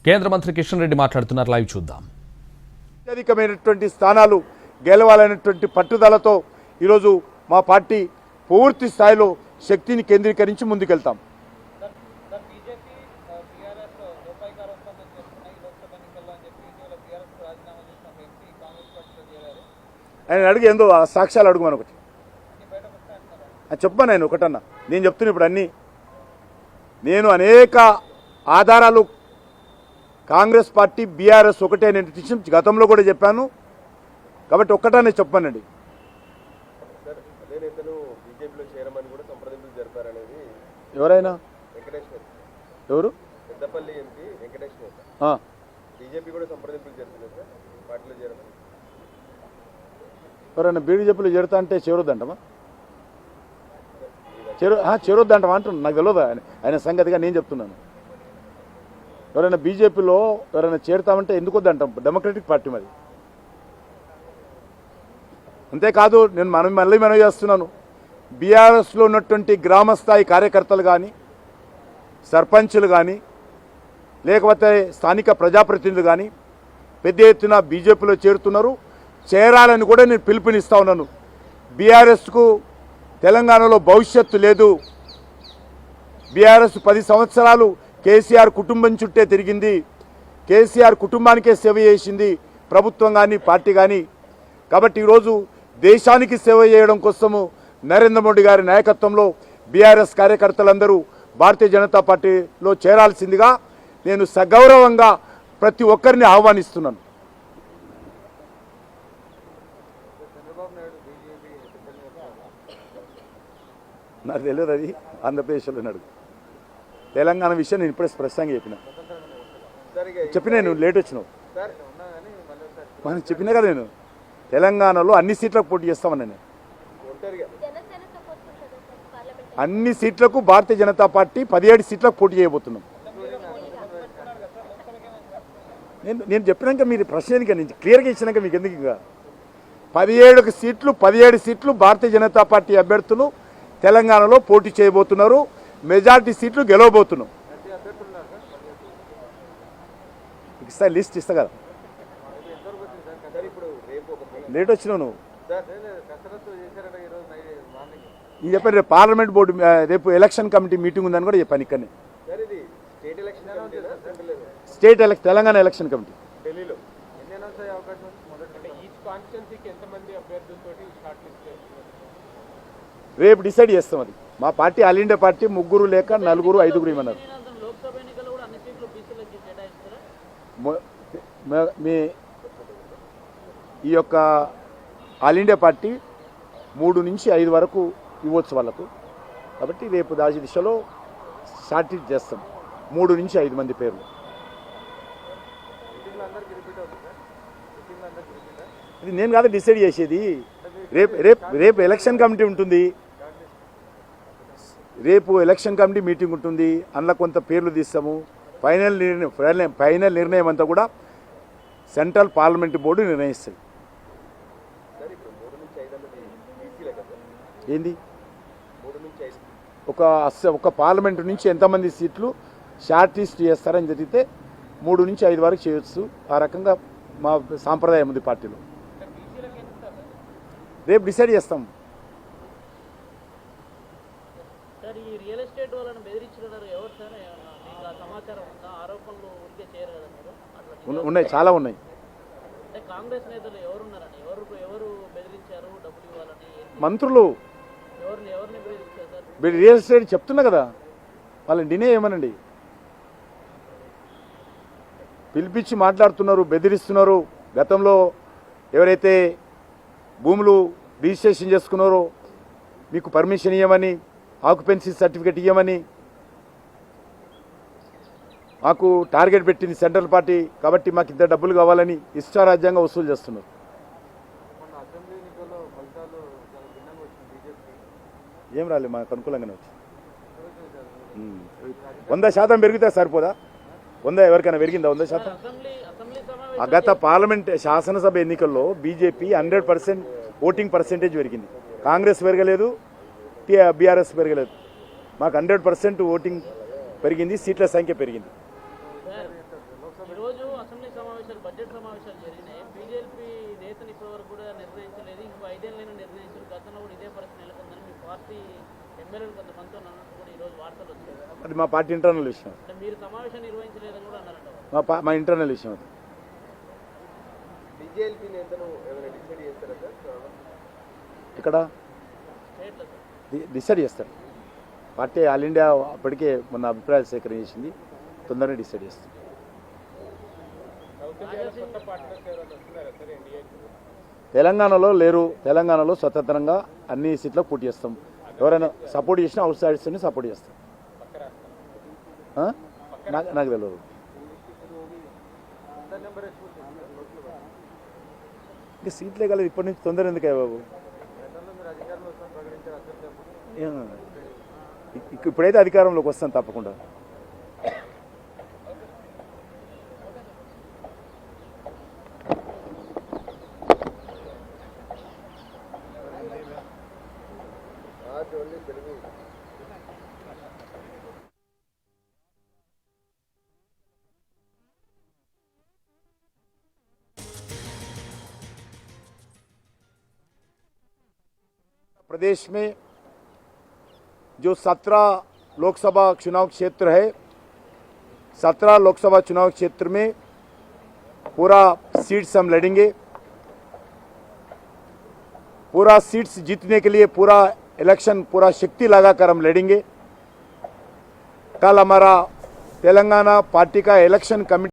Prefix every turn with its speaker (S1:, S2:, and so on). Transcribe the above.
S1: కేంద్ర మంత్రి కిషన్ రెడ్డి మాట్లాడుతున్నారు. లైవ్ చూద్దాం.
S2: అత్యధికమైనటువంటి స్థానాలు గెలవాలనేటువంటి పట్టుదలతో ఈరోజు మా పార్టీ పూర్తి స్థాయిలో శక్తిని కేంద్రీకరించి ముందుకెళ్తాం. ఆయన అడిగి ఏందో ఆ సాక్ష్యాలు అడుగు మనొకటి చెప్పా. నేను ఒకటన్నా నేను చెప్తున్నా ఇప్పుడు అన్నీ నేను అనేక ఆధారాలు కాంగ్రెస్ పార్టీ బీఆర్ఎస్ ఒకటే నేను గతంలో కూడా చెప్పాను కాబట్టి ఒక్కటనే చెప్పానండి. ఎవరైనా ఎవరు ఎవరైనా బీజేపీలో చేరుతా అంటే చేరొద్దంటమా చేరొద్దంటమా అంటున్నాను. నాకు తెలియదు ఆయన సంగతిగా నేను చెప్తున్నాను. ఎవరైనా బీజేపీలో ఎవరైనా చేరుతామంటే ఎందుకు వద్దంటాం? డెమోక్రటిక్ పార్టీ మరి. అంతేకాదు నేను మళ్ళీ మనవి చేస్తున్నాను, బీఆర్ఎస్లో ఉన్నటువంటి గ్రామస్థాయి కార్యకర్తలు కానీ సర్పంచులు కానీ లేకపోతే స్థానిక ప్రజాప్రతినిధులు కానీ పెద్ద ఎత్తున బీజేపీలో చేరుతున్నారు. చేరాలని కూడా నేను పిలుపునిస్తా ఉన్నాను. బీఆర్ఎస్కు తెలంగాణలో భవిష్యత్తు లేదు. బీఆర్ఎస్ 10 సంవత్సరాలు కేసీఆర్ కుటుంబం చుట్టే తిరిగింది. కేసీఆర్ కుటుంబానికే సేవ చేసింది ప్రభుత్వం కానీ పార్టీ కానీ. కాబట్టి ఈరోజు దేశానికి సేవ చేయడం కోసము నరేంద్ర మోడీ గారి నాయకత్వంలో బీఆర్ఎస్ కార్యకర్తలందరూ భారతీయ జనతా పార్టీలో చేరాల్సిందిగా నేను సగౌరవంగా ప్రతి ఒక్కరిని ఆహ్వానిస్తున్నాను. నాకు తెలియదు, అది ఆంధ్రప్రదేశ్లో అడుగు. తెలంగాణ విషయం నేను ఇప్పుడే స్పష్టంగా చెప్పినా నువ్వు లేట్ వచ్చినావు. మనం చెప్పినా కదా నేను తెలంగాణలో అన్ని సీట్లకు పోటీ చేస్తామని. నేను అన్ని సీట్లకు భారతీయ జనతా పార్టీ 17 సీట్లకు పోటీ చేయబోతున్నాం. నేను చెప్పినాక మీరు ప్రశ్నగా నేను క్లియర్గా ఇచ్చినాక మీకు ఎందుకు ఇంకా 17 సీట్లు భారతీయ జనతా పార్టీ అభ్యర్థులు తెలంగాణలో పోటీ చేయబోతున్నారు. మెజార్టీ సీట్లు గెలవబోతున్నాం. ఇస్తా లిస్ట్ ఇస్తా కదా. లేట్ వచ్చినావు నువ్వు. నేను చెప్పాను రేపు పార్లమెంట్ బోర్డు రేపు ఎలక్షన్ కమిటీ మీటింగ్ ఉందని కూడా చెప్పాను. ఇక్కడనే తెలంగాణ ఎలక్షన్ కమిటీ రేపు డిసైడ్ చేస్తాం. అది మా పార్టీ ఆల్ ఇండియా పార్టీ 3 లేక 4 5 ఇవ్వన్నారు. మీ ఈ యొక్క ఆల్ ఇండియా పార్టీ 3 నుంచి 5 వరకు ఇవ్వచ్చు వాళ్ళకు. కాబట్టి రేపు దాని దిశలో షార్ట్ చేస్తాం. 3 నుంచి 5 మంది పేర్లు. ఇది నేను కాదు డిసైడ్ చేసేది. రేపు ఎలక్షన్ కమిటీ ఉంటుంది. రేపు ఎలక్షన్ కమిటీ మీటింగ్ ఉంటుంది. అందులో కొంత పేర్లు తీస్తాము. ఫైనల్ నిర్ణయం అంతా కూడా సెంట్రల్ పార్లమెంట్ బోర్డు నిర్ణయిస్తుంది. ఏంది ఒక పార్లమెంటు నుంచి ఎంతమంది సీట్లు షార్ట్ లిస్ట్ చేస్తారని జరిగితే 3 నుంచి 5 వరకు చేయొచ్చు. ఆ రకంగా మా సాంప్రదాయం ఉంది పార్టీలో. రేపు డిసైడ్ చేస్తాం. ఉన్నాయి, చాలా ఉన్నాయి. మంత్రులు రియల్ ఎస్టేట్ చెప్తున్నా కదా, వాళ్ళని డినే ఏమనండి. పిలిపించి మాట్లాడుతున్నారు, బెదిరిస్తున్నారు. గతంలో ఎవరైతే భూములు రిజిస్ట్రేషన్ చేసుకున్నారో మీకు పర్మిషన్ ఇవ్వమని, ఆక్యుపెన్సీ సర్టిఫికేట్ ఇవ్వమని మాకు టార్గెట్ పెట్టింది సెంట్రల్ పార్టీ. కాబట్టి మాకు ఇంత డబ్బులు కావాలని ఇష్టారాజ్యంగా వసూలు చేస్తున్నారు. ఏం రాలేదు, మాకు అనుకూలంగానే వచ్చి 100% పెరిగితే సరిపోదా? 100 ఎవరికైనా పెరిగిందా? 100%. గత పార్లమెంట్ శాసనసభ ఎన్నికల్లో బీజేపీ 100% ఓటింగ్ పర్సెంటేజ్ పెరిగింది. కాంగ్రెస్ పెరగలేదు, బీఆర్ఎస్ పెరగలేదు. మాకు 100% ఓటింగ్ పెరిగింది, సీట్ల సంఖ్య పెరిగింది.
S3: ఈరోజు అసెంబ్లీ సమావేశాలు బడ్జెట్ సమావేశాలు జరిగినాయి. బీజేపీ నేతలు ఇప్పటివరకు కూడా నిర్ణయించలేదు, ఇంకో 5 ఏళ్ళైనా నిర్ణయించారు. గతంలో కూడా ఇదే పరిస్థితి నెలకొందని మీ పార్టీ ఎమ్మెల్యేలు కొంతమందితో అన్నట్టు కూడా ఈరోజు వార్తలు వచ్చాయి.
S2: అది మా పార్టీ ఇంటర్నల్ విషయం,
S3: అంటే మీరు సమావేశం నిర్వహించలేదని కూడా అన్నారంట.
S2: మా ఇంటర్నల్ విషయం అది.
S4: బీజేపీ నేతలు ఏమైనా డిసైడ్ చేస్తారా సార్?
S2: ఇక్కడ
S3: స్టేట్లో సార్
S2: డిసైడ్ చేస్తారు. పార్టీ ఆల్ ఇండియా అప్పటికే మొన్న అభిప్రాయాలు సేకరణ చేసింది, తొందరగా డిసైడ్ చేస్తారు. తెలంగాణలో లేరు, తెలంగాణలో స్వతంత్రంగా అన్ని సీట్లకు పోటీ చేస్తాం. ఎవరైనా సపోర్ట్ చేసినా అవుట్ సైడ్స్ని సపోర్ట్ చేస్తాం. నాకు తెలియదు. ఇంకా సీట్లే కలదు, ఇప్పటి నుంచి తొందర ఎందుకే బాబు. ఇప్పుడైతే అధికారంలోకి వస్తాం తప్పకుండా. प्रदेश में जो 17 लोकसभा चुनाव क्षेत्र है, 17 लोकसभा चुनाव क्षेत्र में पूरा सीट्स हम लड़ेंगे. पूरा सीट्स जीतने के लिए पूरा इलेक्शन पूरा शक्ति लगाकर हम लड़ेंगे. कल हमारा तेलंगाना पार्टी का इलेक्शन कमेटी